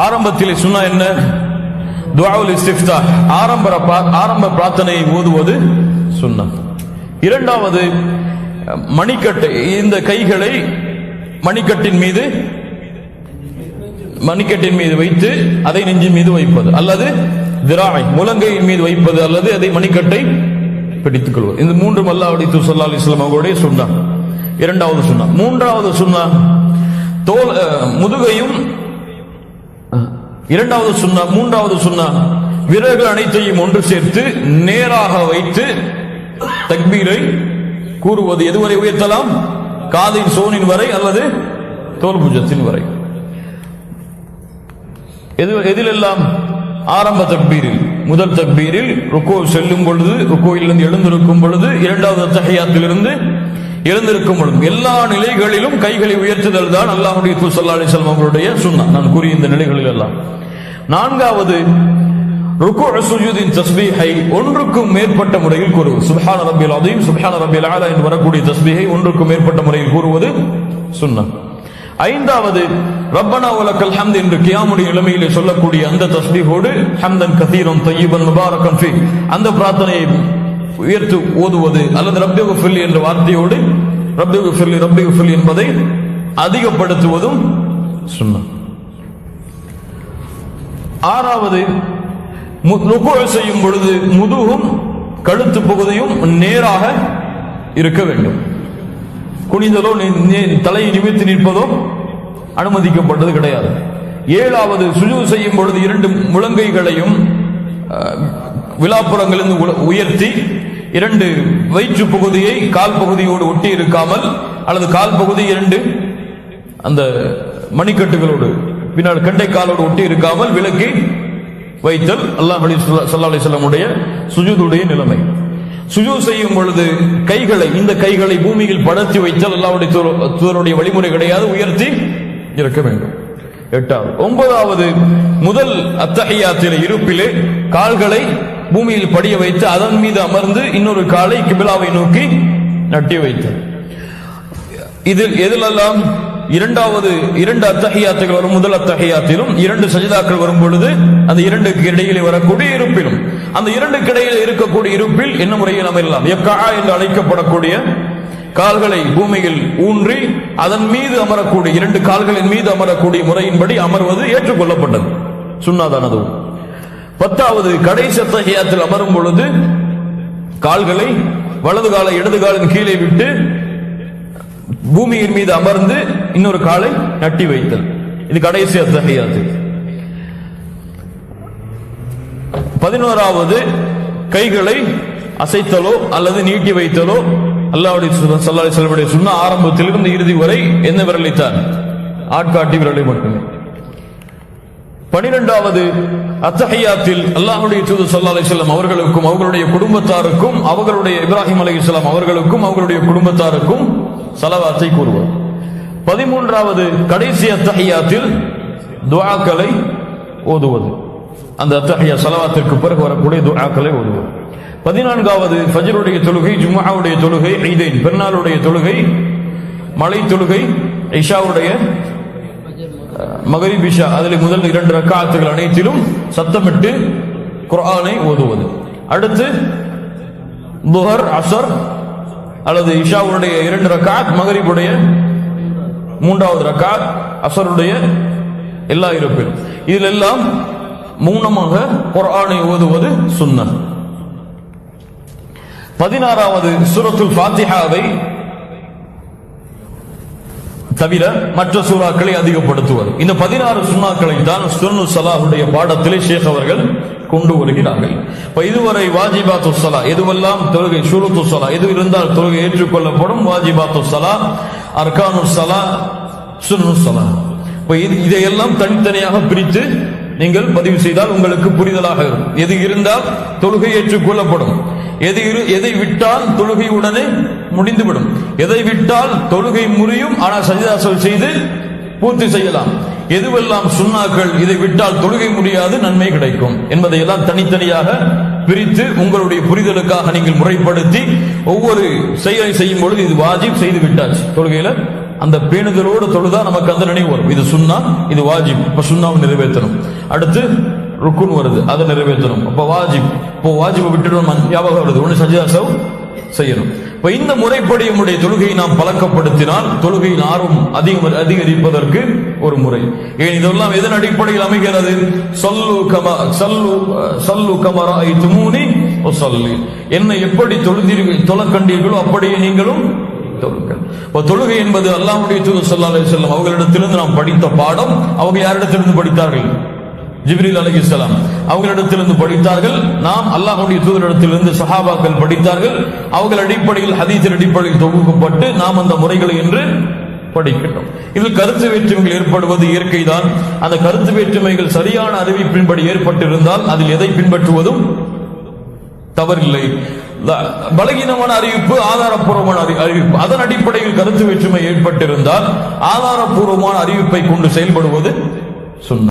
ஆரம்பத்திலே சுன்னா என்ன? துஆவுல் இஸ்திஃப்தாஹ், ஆரம்ப பிரார்த்தனையை ஓதுவது சுன்னா. இரண்டாவது, மணிக்கட்டை, இந்த கைகளை மணிக்கட்டின் மீது வைத்து அதை நெஞ்சின் மீது வைப்பது, அல்லது திராய் முழங்கையின் மீது வைப்பது, அல்லது அதை மணிக்கட்டை பிடித்துக் கொள்வது. இந்த மூன்றும் அல்லாஹ்வுடைய தூதர் ஸல்லல்லாஹு அலைஹி வஸல்லம் அவர்களுடைய சுன்னா. இரண்டாவது சுன்னா. மூன்றாவது சுன்னா தோல் முதுகையும். இரண்டாவது சுன்னா. மூன்றாவது சுன்னா விரல்கள் அனைத்தையும் ஒன்று சேர்த்து நேராக வைத்து தக்பீரை கூறுவது. எதுவரை உயர்த்தலாம்? காதின் சோனின் வரை அல்லது தோல் புஜத்தின் வரை. எதிலெல்லாம்? ஆரம்ப தக்பீரில், முதல் தக்பீரில், ருக்கூ செல்லும் பொழுது, ருக்கூவிலிருந்து எழுந்திருக்கும் பொழுது, இரண்டாவது தஹியாத்திலிருந்து எழுந்திருக்கும் பொழுது, எல்லா நிலைகளிலும் கைகளை உயர்த்துதல் தான் அல்லாஹ்வுடைய தூதர் ஸல்லல்லாஹு அலைஹி வஸல்லம் அவர்களுடைய சுன்னா. நான் கூறிய இந்த நிலைகளில் எல்லாம். நான்காவது, ருக்கு சுஜூதின் தஸ்பீஹை ஒன்றுக்கும் மேற்பட்ட முறையில் கூறுவது. சுப்ஹான ரப்பில் அதீம், சுப்ஹான ரப்பில் அலா என்று வரக்கூடிய தஸ்பீஹை ஒன்றுக்கும் மேற்பட்ட முறையில் கூறுவது சுன்னா. ஐந்தாவது, ரப்பனா வலக்கல் ஹம்த் என்று கியாமுடைய நிலைமையிலே சொல்லக்கூடிய அந்த தஸ்பீஹோடு ஹம்தன் கதீரன் தய்யிபன் முபாரக்கன் ஃபீ அந்த பிரார்த்தனையை உயர்த்து ஓதுவது, அல்லது ரப்பிகுஃபிர்லி என்ற வார்த்தையோடு ரப்பிகுஃபிர்லி என்பதை அதிகப்படுத்துவதும் சுன்னா. ஆறாவது, ருக்கு செய்யும் பொழுது முதுகும் கழுத்து பகுதியும் நேராக இருக்க வேண்டும். குனிந்தலோ தலையை நிமிர்த்தி நிற்பதோ அனுமதிக்கப்பட்டது கிடையாது. ஏழாவது, சுஜூத் செய்யும் பொழுது இரண்டு முழங்கைகளையும் விலாப்புறங்களிலிருந்து உயர்த்தி இரண்டு வயிற்று பகுதியை கால் பகுதியோடு ஒட்டி இருக்காமல், அல்லது கால் பகுதி இரண்டு அந்த மணிக்கட்டுகளோடு பின்னால் கண்டை காலோடு ஒட்டி இருக்காமல் விலக்கி வைத்தல் அல்லாஹ்வுடைய ஸல்லல்லாஹு அலைஹி வஸல்லம் உடைய சுஜூதுடைய நிலைமை. சுஜூத் செய்யும் பொழுது இந்த கைகளை பூமியில் படர்த்தி வைத்தல் அல்லாஹ்வுடைய தூதருடைய வழிமுறை கிடையாது, உயர்த்தி இருக்க வேண்டும். எட்டாவது. ஒன்பதாவது, முதல் அத்தஹியாத்திலே இருப்பிலே கால்களை பூமியில் படிய வைத்து அதன் மீது அமர்ந்து இன்னொரு காலை கிபிலாவை நோக்கி நட்டி வைத்தல். எதிலெல்லாம்? இரண்டு அத்தஹியாத்துகள் வரும். முதல் அத்தஹியாத்திலும் இரண்டு சஜிதாக்கள் வரும் பொழுது அந்த இரண்டுக்கு இடையிலே வரக்கூடிய இருப்பிலும், அந்த இரண்டுக்கு இடையிலே இருக்கக்கூடிய இருப்பில் என்ன முறையில் அமரலாம்? யக்கா என்று அழைக்கப்படக்கூடிய கால்களை பூமியில் ஊன்றி அதன் மீது அமரக்கூடிய, இரண்டு கால்களின் மீது அமரக்கூடிய முறையின்படி அமர்வது ஏற்றுக்கொள்ளப்பட்டது, சுன்னாதானது. பத்தாவது, கடைசி அத்தஹியாத்தில் அமரும் பொழுது கால்களை வலது காலை இடது காலின் கீழே விட்டு பூமியின் மீது அமர்ந்து இன்னொரு காலை நட்டி வைத்தல். இது கடைசி அத்தஹியாத்து. 11வது, கைகளை அசைத்தலோ அல்லது நீட்டி வைத்தலோ அல்லாஹ்வுடைய ஸல்லல்லாஹு அலைஹி வஸல்லம் சுன்னா ஆரம்பத்திலிருந்து இறுதி வரை என்ன விரலைத்தான்? ஆட்காட்டி விரலை மட்டுமே. 12வது அத்தஹியாத்தில் அல்லாஹ்வுடைய தூதர் ஸல்லல்லாஹு அலைஹி வஸல்லம் அவர்களுக்கும் அவர்களுடைய குடும்பத்தாருக்கும், அவர்களுடைய இப்ராஹிம் அலைஹிஸ்ஸலாம் அவர்களுக்கும் அவர்களுடைய குடும்பத்தாருக்கும் ஸலவாத்தை கூறுவார். 13வது கடைசி அத்தஹியாத்தில் துஆக்களை ஓதுவது, அந்த அத்தஹியா ஸலவாத்திற்கு பிறகு வரக்கூடிய துஆக்களை ஓதுவது. 14வது ஃபஜ்ருடைய தொழுகை, ஜும்ஆவுடைய தொழுகை, ஈதைன் பெருநாளுடைய தொழுகை, மலை தொழுகை, இஷாவுடைய மகரிப் இஷா அதில் முதல் 2 ரக்காத்துகள் அனைத்திலும் சத்தமிட்டு குர்ஆனை ஓதுவது. அடுத்து துஹர், அஸ்ர் அல்லது இஷாவுடைய 2 ரக்காத், மகரிபுடைய 3வது ரக்காத், அஸ்ருடைய எல்லா இருப்பிலும் இதில் எல்லாம் மௌனமாக குர்ஆனை ஓதுவது சுன்னத். 16வது சூரத்துல் ஃபாத்திஹாவை தவிர மற்ற சூறாக்களை அதிகப்படுத்துவது. இந்த 16 சுன்னாக்களை தான் சுன்னு ஸலாஹுடைய பாடத்திலே ஷேக் அவர்கள் கொண்டு வருகிறார்கள். இதுவரை வாஜிபாத்து ஸலா, எதுவெல்லாம் தொழுகை, ஷுரூத்து ஸலா எது இருந்தால் தொழுகை ஏற்றுக்கொள்ளப்படும், வாஜிபாத்து ஸலா, அர்கானு ஸலா, சுன்னு ஸலா, இதையெல்லாம் தனித்தனியாக பிரித்து நீங்கள் பதிவு செய்தால் உங்களுக்கு புரிதலாக இருக்கும். எது இருந்தால் தொழுகை ஏற்றுக்கொள்ளப்படும், எதை விட்டால் தொழுகை உடனே முடிந்துவிடும், எதை விட்டால் தொழுகை முறியும் ஆனால் சஜ்தா செய்து பூர்த்தி செய்யலாம், எதுவெல்லாம் சுன்னாக்கள் இதை விட்டால் தொழுகை முடியாது நன்மை கிடைக்கும் என்பதையெல்லாம் தனித்தனியாக பிரித்து உங்களுடைய புரிதலுக்காக நீங்கள் முறைப்படுத்தி ஒவ்வொரு செயலை செய்யும் பொழுது இது வாஜிப் செய்து விட்டாச்சு, தொழுகையில அந்த பேணுதலோடு தொழுதா நமக்கு அந்த நினைவு வரும். இது சுன்னா, இது வாஜிப். இப்ப சுன்னாவை நிறைவேற்றணும். அடுத்து ருக்குன் வருது, அதை நிறைவேற்றணும். அப்ப வாஜிப், இப்போ வாஜிபை விட்டுடும் ஞாபகம் வருது, ஒன்னு சஜ்ஜா செய்யணும். இப்ப இந்த முறைப்படி நம்முடைய தொழுகையை நாம் பழக்கப்படுத்தினால் தொழுகையின் ஆர்வம் அதிகரிப்பதற்கு ஒரு முறை. ஏன் இதெல்லாம் எதன் அடிப்படையில் அமைகிறது? சல்லு கமராய்துமூனி வஸல்லி, என்னை எப்படி தொழக்கண்டீர்களோ அப்படியே நீங்களும் தொழுங்கள். தொழுகை என்பது அல்லாஹ்வுடைய தூதர் ஸல்லல்லாஹு அலைஹி வஸல்லம் அவர்களிடத்திலிருந்து நாம் படித்த பாடம். அவங்க யாரிடத்திலிருந்து படித்தார்கள்? ஜிப்ரீல் அலைஹிஸ்ஸலாம் அவர்களிடத்திலிருந்து படித்தார்கள். நாம் அல்லாஹ்வுடைய தூதரிடத்திலிருந்து சஹாபாக்கள் படித்தார்கள். அவர்கள் அடிப்படையில் ஹதீஸின் அடிப்படையில் தொகுக்கப்பட்டு நாம் அந்த முறைகளை என்று படிக்கின்றோம். இதில் கருத்து வேற்றுமைகள் ஏற்படுவது இயற்கைதான். அந்த கருத்து வேற்றுமைகள் சரியான அறிவிப்பின்படி ஏற்பட்டிருந்தால் அதில் எதை பின்பற்றுவதும் தவறில்லை. பலகீனமான அறிவிப்பு, ஆதாரப்பூர்வமான அறிவிப்பு, அதன் அடிப்படையில் கருத்து வேற்றுமை ஏற்பட்டிருந்தால் ஆதாரப்பூர்வமான அறிவிப்பை கொண்டு செயல்படுவது சுன்னா.